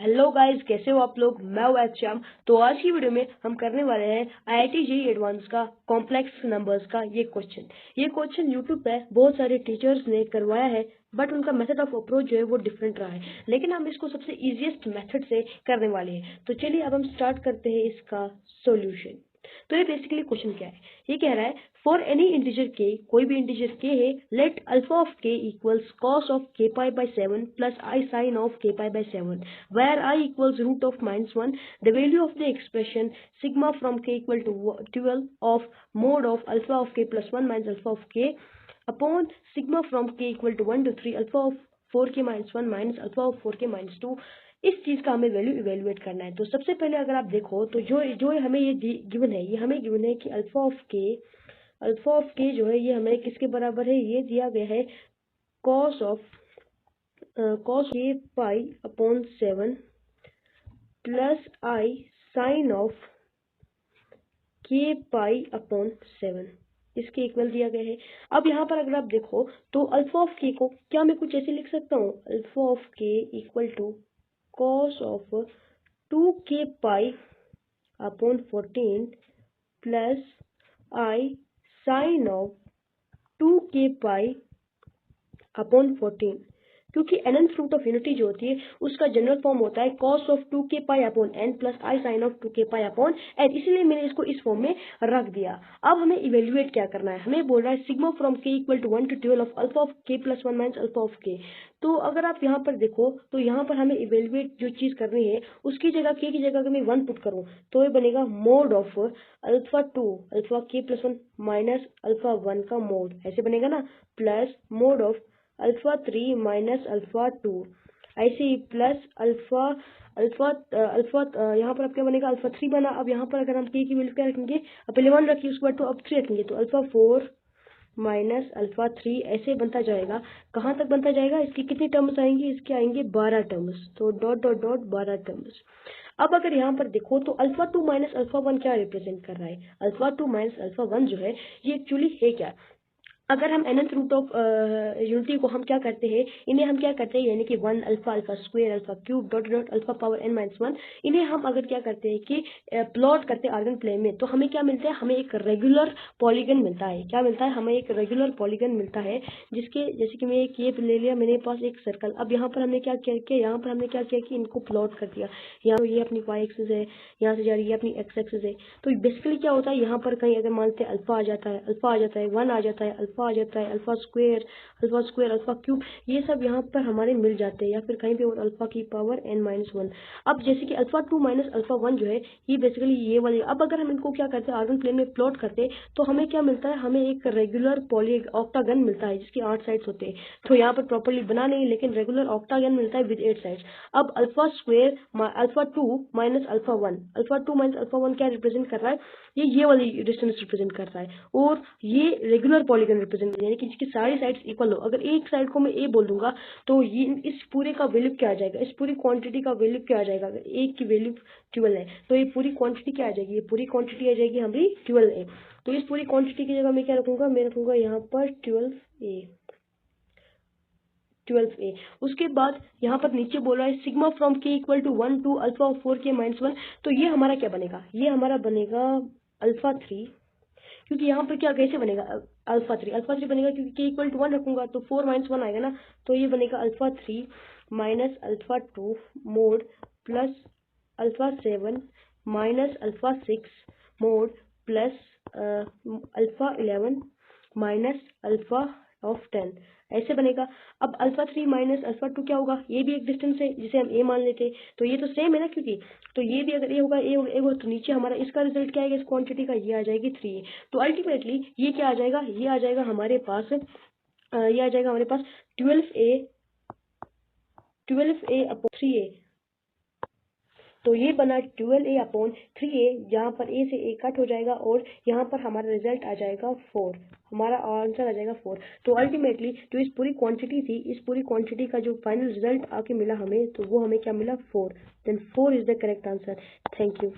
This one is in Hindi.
हेलो गाइस, कैसे हो आप लोग। मैं हूं श्याम। तो आज की वीडियो में हम करने वाले हैं आईआईटी जेईई एडवांस का कॉम्प्लेक्स नंबर्स का ये क्वेश्चन यूट्यूब पे बहुत सारे टीचर्स ने करवाया है, बट उनका मेथड ऑफ अप्रोच जो है वो डिफरेंट रहा है, लेकिन हम इसको सबसे इजीएस्ट मेथड से करने वाले हैं। तो चलिए अब हम स्टार्ट करते हैं इसका सॉल्यूशन। तो ये बेसिकली क्वेश्चन क्या है, ये कह रहा है फॉर एनी इंटीजर के, कोई भी इंटीजर के है, let alpha of k equals cos of k pi by 7 plus i sine of k pi by 7 where I equals root of -1, the value of the expression sigma from k equal to 12 of mod of alpha of k plus 1 minus alpha of k upon sigma from k equal to 1 to 3 alpha of 4k minus 1 minus alpha of 4k minus 2। इस चीज का हमें वैल्यू इवेल्युएट करना है। तो सबसे पहले अगर आप देखो तो जो हमें ये गिवन है, ये हमें गिवन है कि अल्फा ऑफ के जो है ये हमें किसके बराबर है, ये दिया गया है cos k pi upon 7 plus i sine of k pi upon 7 इसके इक्वल दिया गया है। अब यहाँ पर अगर आप देखो तो अल्फा ऑफ के को क्या मैं कुछ ऐसे लिख सकता हूँ, alpha of k equal to cos of 2k pi upon 14 plus i sine of 2k pi upon 14, क्योंकि nth रूट ऑफ यूनिटी जो होती है उसका जनरल फॉर्म होता है cos of 2k pi upon n plus i sine of 2k pi upon n, इसीलिए मैंने इसको इस फॉर्म में रख दिया। अब हमें इवेल्युएट क्या करना है, हमें बोल रहा है sigma from k equal to 1 to 12 of alpha of k plus 1 minus alpha of k। तो अगर आप यहाँ पर देखो तो यहाँ पर हमें इवेल्युएट जो चीज करनी है उसकी जगह k की जगह अगर मैं 1 पुट करूँ तो ये बनेगा mode of alpha k plus 1 minus alpha 1 का मोड, ऐसे बनेगा ना, plus mode of alpha 3 minus alpha 2, ऐसे ही प्लस अल्फा यहाँ पर अब क्या बनेगा, अल्फा 3 बना। अब यहाँ पर अगर हम k की वैल्यू क्या रखेंगे, अब पहले 1 रखिए उसके बाद तो अब 3 रखेंगे, तो अल्फा 4 माइनस अल्फा 3 ऐसे बनता जाएगा। कहाँ तक बनता जाएगा, इसकी कितनी टर्म्स आएंगी, इसके आएंगे 12 टर्म्स, तो डॉट डॉट डॉट 12 टर्म्स। अब अगर यहाँ पर देखो तो अल्फा 2 माइनस अल्फा 1 क्या रिप्रेजेंट कर रहा है, अल्फा 2 माइनस अल्फा 1 जो है ये एक्चुअली है क्या, अगर हम nth रूट ऑफ यूनिटी को हम क्या करते हैं, इन्हें हम क्या करते हैं, यानी कि 1 alpha alpha square alpha cube dot dot alpha power n-1, इन्हें हम अगर क्या करते हैं कि प्लॉट करते हैं आर्गन प्लेन में, तो हमें क्या मिलता है, हमें एक रेगुलर पॉलीगन मिलता है। क्या मिलता है, हमें एक रेगुलर पॉलीगन मिलता है, जिसके जैसे कि मैं एक ये ले लिया, मेरे पास एक सर्कल। अब यहाँ पर हमने क्या किया, यहाँ पर हमने क्या किया कि इनको प्लॉट कर दिया। यहाँ ये अपनी y एक्सिस है, यहाँ से जा रही है अपनी x एक्सिस है। तो बेसिकली क्या होता है, यहाँ पर कहीं अगर मानते हैं अल्फा आ जाता है, 1 आ जाता है, अल्फा आ जाता है, अल्फा स्क्वायर अल्फा क्यूब, ये सब यहाँ पर हमारे मिल जाते हैं, या फिर कहीं पे और अल्फा की पावर n-1। अब जैसे कि अल्फा 2 माइनस अल्फा 1 जो है ये बेसिकली ये वाली, अब अगर हम इनको क्या करते हैं आर्गन प्लेन में प्लॉट करते हैं तो हमें क्या मिलता है, हमें एक रेगुलर ऑक्टागन मिलता है जिसके 8 साइड्स होते हैं। तो यहाँ पर प्रॉपर्ली बना नहीं, लेकिन रेगुलर ऑक्टागन मिलता है विद 8 साइड्स। अब अल्फा 2 माइनस अल्फा 1 क्या रिप्रेजेंट कर रहा है, ये वाली डिस्टेंस रिप्रेजेंट कर रहा है, और ये रेगुलर पॉलीगन रिप्रेजेंट, यानी कि जिसकी सारी साइड्स इक्वल हो। अगर एक साइड को मैं ए बोल दूंगा तो ये इस पूरे का वैल्यू क्या आ जाएगा, इस पूरी क्वांटिटी का वैल्यू क्या आ जाएगा, अगर एक की वैल्यू 12 है तो ये पूरी क्वांटिटी क्या आ जाएगी, ये पूरी क्वांटिटी आ जाएगी हमारी 12 है। तो इस पूरी क्वांटिटी की जगह मैं क्या रखूंगा, मैं रखूंगा यहाँ पर 12a। उसके बाद यहाँ पर नीचे बोल रहा है sigma from k equal to 1 to alpha of 4k minus 1, तो ये हमारा क्या बनेगा, ये हमारा बनेगा अल्फा 3, क्योंकि यहाँ पर क्या कैसे बनेगा अल्फा 3 बनेगा, क्योंकि k इक्वल टू 1 रखूंगा तो 4 माइनस 1 आएगा ना, तो ये बनेगा alpha 3 minus alpha 2 mode plus alpha 7 minus alpha 6 mode plus alpha 11 minus alpha of 10, ऐसे बनेगा। अब अल्फा 3 माइनस अल्फा 2 क्या होगा, ये भी एक डिस्टेंस है जिसे हम ए मान लेते हैं, तो ये तो सेम है ना, क्योंकि तो ये भी अगर ए होगा तो नीचे हमारा इसका रिजल्ट क्या आएगा, इस क्वांटिटी का ये आ जाएगी 3। तो अल्टीमेटली ये क्या आ जाएगा, ये आ जाएगा हमारे पास 12a अपॉन 3a। तो ये बना 12a अपॉन 3a, जहाँ पर a से a कट हो जाएगा और यहाँ पर हमारा रिजल्ट आ जाएगा 4, हमारा आंसर आ जाएगा 4। तो अल्टीमेटली जो इस पूरी क्वांटिटी थी, इस पूरी क्वांटिटी का जो फाइनल रिजल्ट आके मिला हमें, तो वो हमें क्या मिला, 4। Then 4 is the correct answer. Thank you.